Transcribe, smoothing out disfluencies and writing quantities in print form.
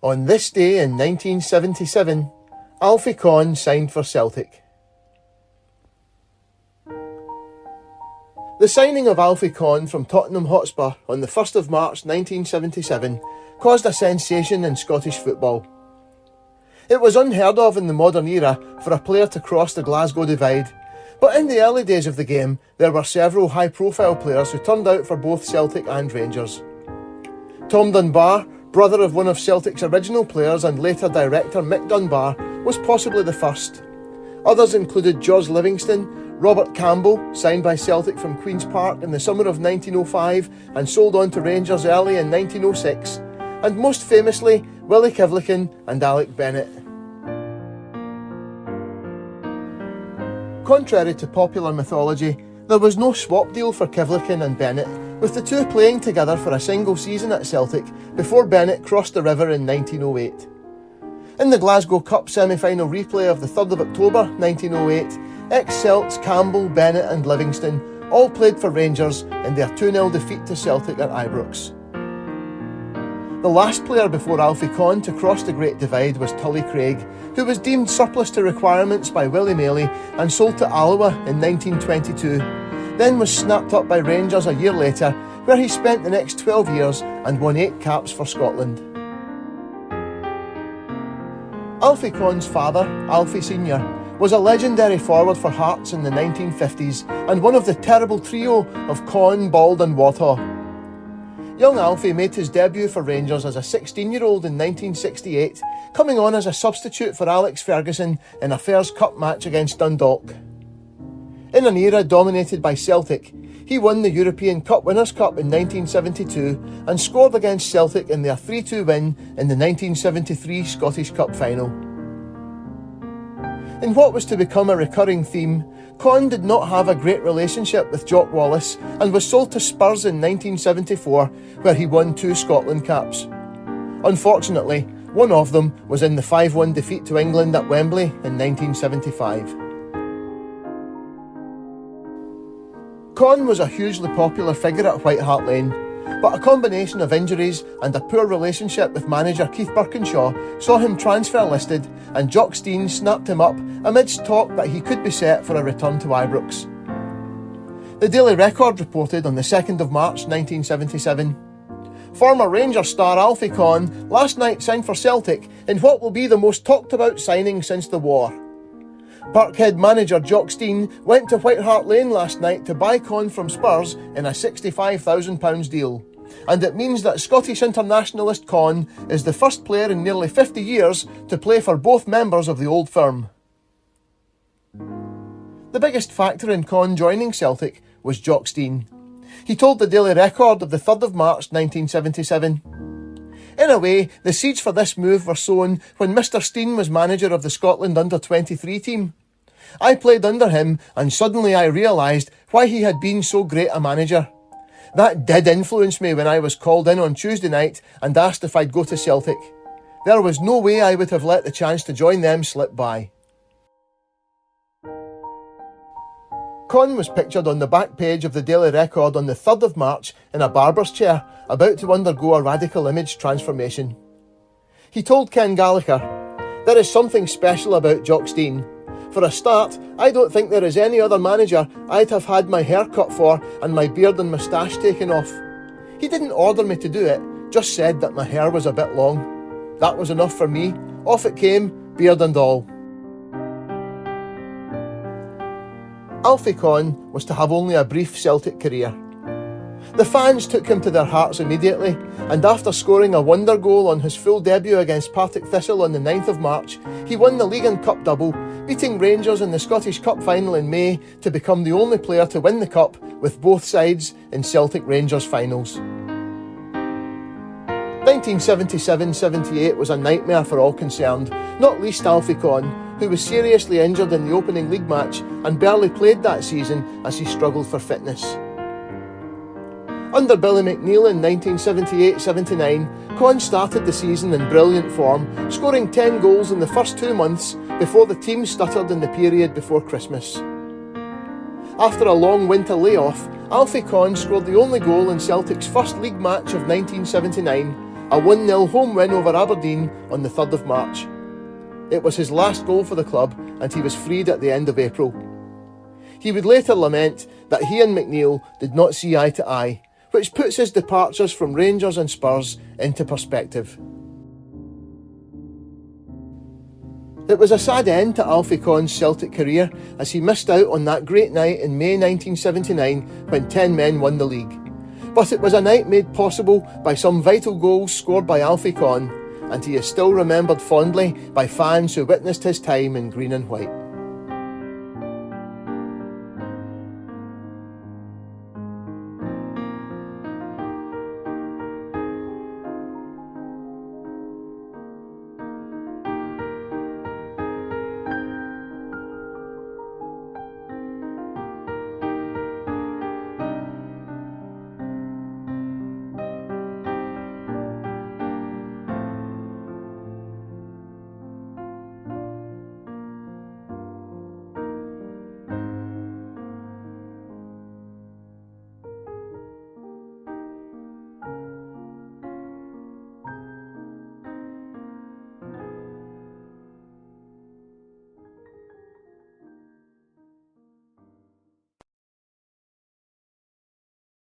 On this day in 1977, Alfie Conn signed for Celtic. The signing of Alfie Conn from Tottenham Hotspur on the 1st of March 1977 caused a sensation in Scottish football. It was unheard of in the modern era for a player to cross the Glasgow divide, but in the early days of the game there were several high-profile players who turned out for both Celtic and Rangers. Tom Dunbar, brother of one of Celtic's original players and later director Mick Dunbar, was possibly the first. Others included George Livingston, Robert Campbell, signed by Celtic from Queen's Park in the summer of 1905 and sold on to Rangers early in 1906, and most famously Willie Kivlikin and Alec Bennett. Contrary to popular mythology, there was no swap deal for Kivlikin and Bennett, with the two playing together for a single season at Celtic before Bennett crossed the river in 1908. In the Glasgow Cup semi-final replay of the 3rd of October 1908, ex-Celts Campbell, Bennett and Livingston all played for Rangers in their 2-0 defeat to Celtic at Ibrox. The last player before Alfie Conn to cross the Great Divide was Tully Craig, who was deemed surplus to requirements by Willie Maley and sold to Alloa in 1922, then was snapped up by Rangers a year later, where he spent the next 12 years and won 8 caps for Scotland. Alfie Conn's father, Alfie Sr., was a legendary forward for Hearts in the 1950s and one of the terrible trio of Conn, Bald and Whathaw. Young Alfie made his debut for Rangers as a 16-year-old in 1968, coming on as a substitute for Alex Ferguson in a Fairs Cup match against Dundalk. In an era dominated by Celtic, he won the European Cup Winners' Cup in 1972 and scored against Celtic in their 3-2 win in the 1973 Scottish Cup final. In what was to become a recurring theme, Conn did not have a great relationship with Jock Wallace and was sold to Spurs in 1974, where he won 2 Scotland caps. Unfortunately, one of them was in the 5-1 defeat to England at Wembley in 1975. Conn was a hugely popular figure at White Hart Lane, but a combination of injuries and a poor relationship with manager Keith Birkinshaw saw him transfer listed, and Jock Stein snapped him up amidst talk that he could be set for a return to Ibrox. The Daily Record reported on the 2nd of March 1977, "Former Rangers star Alfie Conn last night signed for Celtic in what will be the most talked about signing since the war. Parkhead manager Jock Stein went to White Hart Lane last night to buy Conn from Spurs in a £65,000 deal, and it means that Scottish internationalist Conn is the first player in nearly 50 years to play for both members of the old firm." The biggest factor in Conn joining Celtic was Jock Stein. He told the Daily Record of the 3rd of March 1977, "In a way, the seeds for this move were sown when Mr. Stein was manager of the Scotland under-23 team. I played under him and suddenly I realised why he had been so great a manager. That did influence me when I was called in on Tuesday night and asked if I'd go to Celtic. There was no way I would have let the chance to join them slip by." Conn was pictured on the back page of the Daily Record on the 3rd of March in a barber's chair, about to undergo a radical image transformation. He told Ken Gallagher, "There is something special about Jock Stein. For a start, I don't think there is any other manager I'd have had my hair cut for and my beard and moustache taken off. He didn't order me to do it, just said that my hair was a bit long. That was enough for me. Off it came, beard and all." Alfie Conn was to have only a brief Celtic career. The fans took him to their hearts immediately, and after scoring a wonder goal on his full debut against Partick Thistle on the 9th of March, he won the League and Cup double, beating Rangers in the Scottish Cup final in May to become the only player to win the Cup with both sides in Celtic Rangers finals. 1977-78 was a nightmare for all concerned, not least Alfie Conn, who was seriously injured in the opening league match and barely played that season as he struggled for fitness. Under Billy McNeill in 1978-79, Conn started the season in brilliant form, scoring 10 goals in the first 2 months before the team stuttered in the period before Christmas. After a long winter layoff, Alfie Conn scored the only goal in Celtic's first league match of 1979, a 1-0 home win over Aberdeen on the 3rd of March. It was his last goal for the club and he was freed at the end of April. He would later lament that he and McNeil did not see eye to eye, which puts his departures from Rangers and Spurs into perspective. It was a sad end to Alfie Conn's Celtic career as he missed out on that great night in May 1979 when 10 men won the league. But it was a night made possible by some vital goals scored by Alfie Conn, and he is still remembered fondly by fans who witnessed his time in green and white.